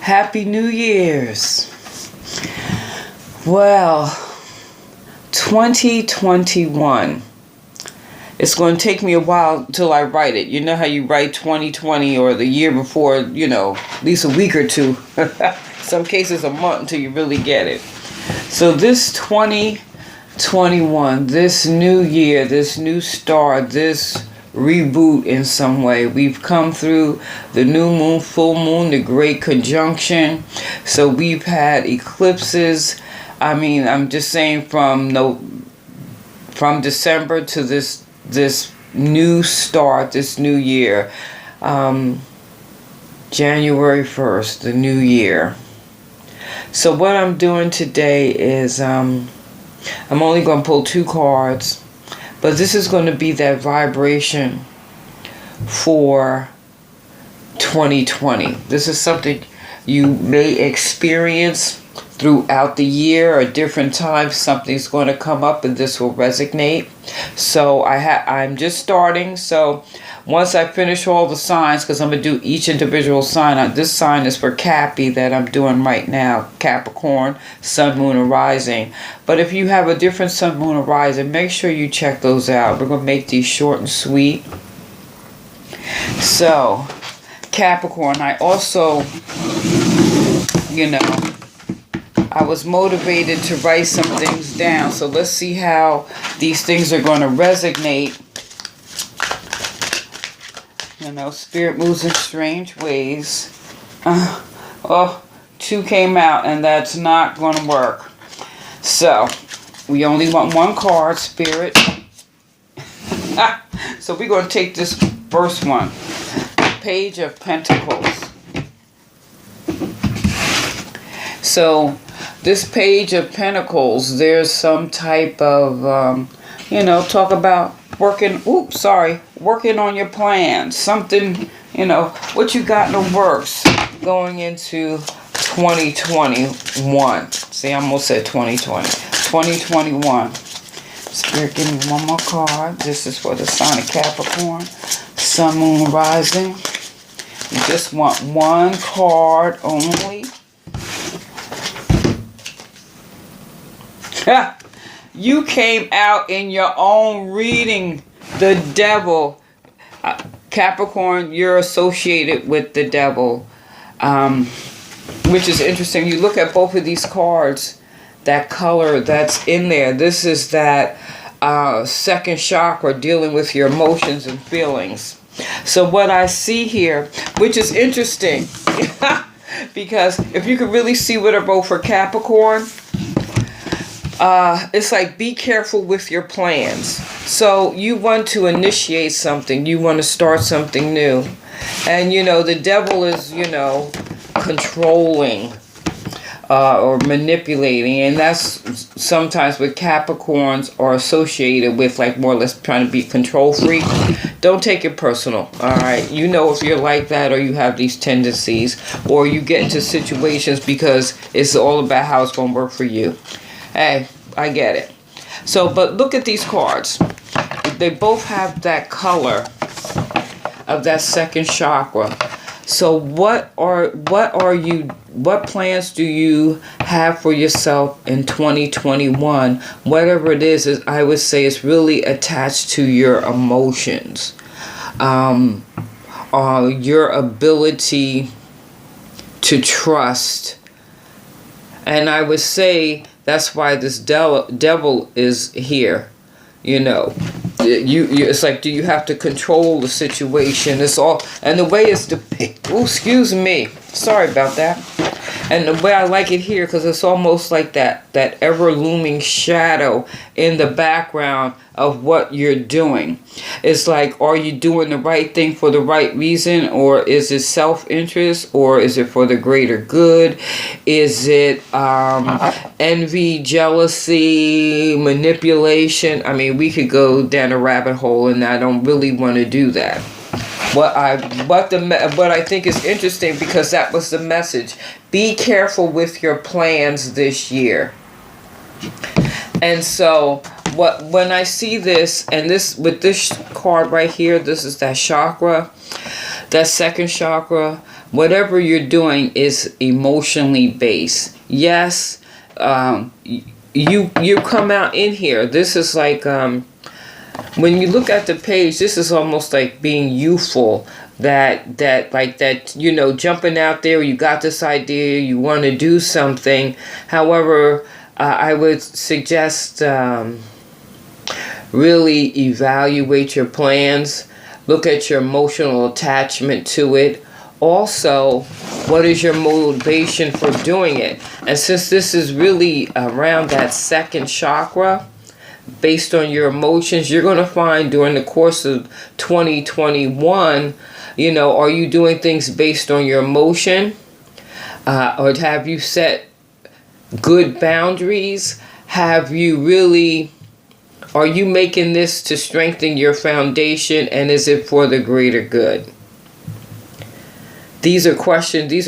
Happy New Year's. Well, 2021. It's going to take me a while till I write it. You know how you write 2020 or the year before, at least a week or two. Some cases a month until you really get it. So this 2021, this new year, this new start, this reboot in some way. We've come through the new moon, full moon, the great conjunction. So we've had eclipses. I'm just saying from December to this new start, this new year, January 1st, the new year. So what I'm doing today is I'm only going to pull 2 cards, but this is going to be that vibration for 2020. This is something you may experience throughout the year or different times. Something's going to come up and this will resonate. So I'm just starting. So once I finish all the signs, because I'm going to do each individual sign. This sign is for Cappy that I'm doing right now. Capricorn, Sun, Moon, and Rising. But if you have a different Sun, Moon, and Rising, make sure you check those out. We're going to make these short and sweet. So, Capricorn, I also, I was motivated to write some things down. So let's see how these things are going to resonate. Spirit moves in strange ways. 2 came out, and that's not going to work. So, we only want 1 card, Spirit. So we're going to take this first one. Page of Pentacles. So, this Page of Pentacles, there's some type of, talk about working on your plans. Something, what you got in the works going into 2021. See, I almost said 2020. 2021. Spirit, give me 1 more card. This is for the sign of Capricorn. Sun, Moon, Rising. You just want 1 card only. You came out in your own reading, the devil. Capricorn, you're associated with the devil, which is interesting. You look at both of these cards, that color that's in there. This is that second chakra dealing with your emotions and feelings. So what I see here, which is interesting, because if you could really see what I wrote for Capricorn, it's like, be careful with your plans. So you want to initiate something. You want to start something new. And, the devil is, controlling or manipulating. And that's sometimes what Capricorns are associated with, like more or less trying to be control freak. Don't take it personal, all right? If you're like that, or you have these tendencies, or you get into situations because it's all about how it's going to work for you. Hey, I get it. So, but look at these cards. They both have that color of that second chakra. So what plans do you have for yourself in 2021? Whatever it is I would say it's really attached to your emotions. Your ability to trust. And I would say that's why this devil is here. It's like, do you have to control the situation? It's all, and the way it's depicted. Oh, excuse me. Sorry about that. And the way I like it here, because it's almost like that ever looming shadow in the background of what you're doing. It's like, are you doing the right thing for the right reason, or is it self-interest, or is it for the greater good? Is it envy, jealousy, manipulation? We could go down a rabbit hole, and I don't really want to do that. What I think is interesting, because that was the message. Be careful with your plans this year. And so when I see this, and this with this card right here, this is that chakra, that second chakra, whatever you're doing is emotionally based. Yes, you come out in here. This is like when you look at the page, this is almost like being youthful. That you know, jumping out there. You got this idea. You want to do something. However, I would suggest really evaluate your plans. Look at your emotional attachment to it. Also, what is your motivation for doing it? And since this is really around that second chakra, based on your emotions, you're going to find during the course of 2021, you know, are you doing things based on your emotion? Or have you set good boundaries? Are you making this to strengthen your foundation, and is it for the greater good? These are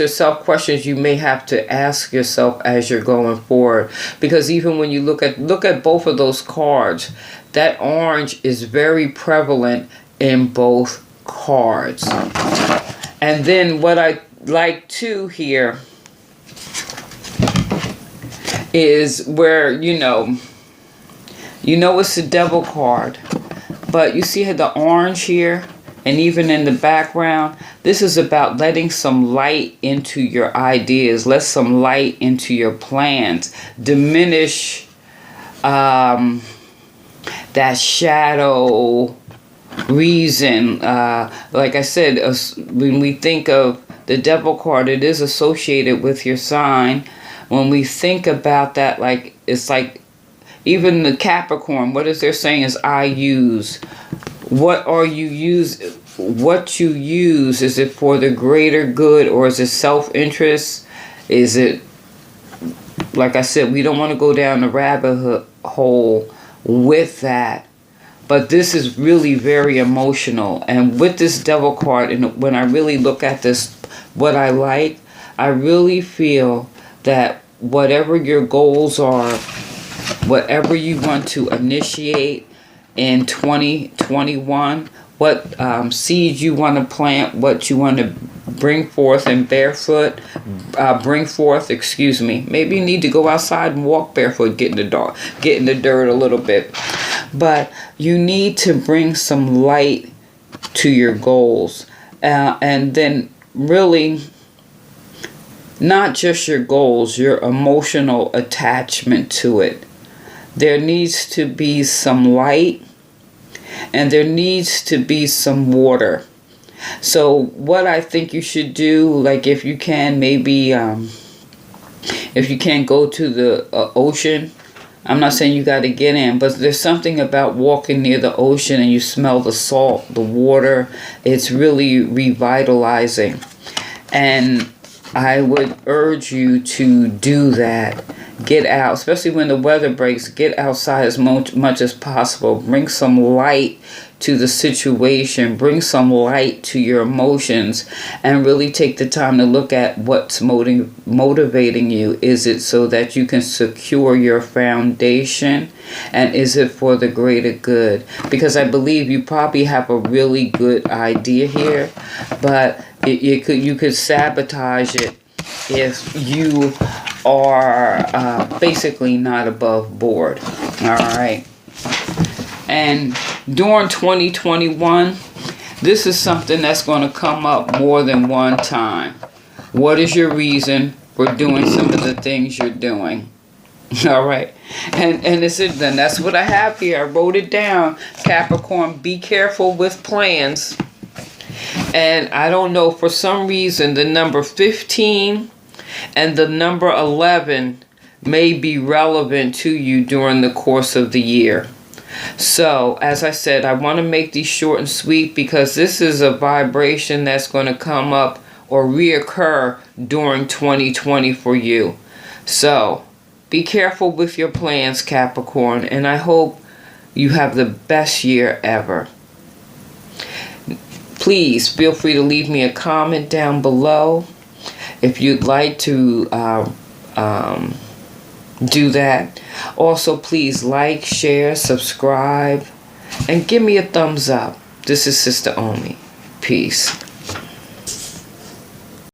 self-questions you may have to ask yourself as you're going forward. Because even when you look at both of those cards, that orange is very prevalent in both cards. And then what I like too here is where, you know it's the devil card, but you see the orange here, and even in the background, this is about letting some light into your ideas, let some light into your plans, diminish that shadow reason. Like I said, when we think of the devil card, it is associated with your sign. When we think about that, like, it's like even the Capricorn, what is they're saying is I use. What you use, is it for the greater good, or is it self-interest? Is it, like I said, we don't want to go down the rabbit hole with that. But this is really very emotional. And with this devil card, and when I really look at this, what I like, I really feel that whatever your goals are, whatever you want to initiate in 2021, what seeds you want to plant, what you want to bring forth and maybe you need to go outside and walk barefoot, get in the dirt a little bit, but you need to bring some light to your goals, and then really not just your goals, your emotional attachment to it. There needs to be some light, and there needs to be some water. So what I think you should do, like if you can, maybe if you can't go to the ocean, I'm not saying you got to get in, but there's something about walking near the ocean and you smell the salt, the water. It's really revitalizing. And I would urge you to do that. Get out, especially when the weather breaks. Get outside as much as possible. Bring some light to the situation. Bring some light to your emotions, and really take the time to look at what's motivating you. Is it so that you can secure your foundation, and is it for the greater good? Because I believe you probably have a really good idea here, but you could sabotage it if you are basically not above board. All right. And during 2021, this is something that's going to come up more than one time. What is your reason for doing some of the things you're doing? All right. And then that's what I have here. I wrote it down. Capricorn, be careful with plans. And I don't know, for some reason, the number 15 and the number 11 may be relevant to you during the course of the year. So, as I said, I want to make these short and sweet because this is a vibration that's going to come up or reoccur during 2020 for you. So, be careful with your plans, Capricorn, and I hope you have the best year ever. Please feel free to leave me a comment down below if you'd like to do that. Also, please like, share, subscribe, and give me a thumbs up. This is Sister Omi. Peace.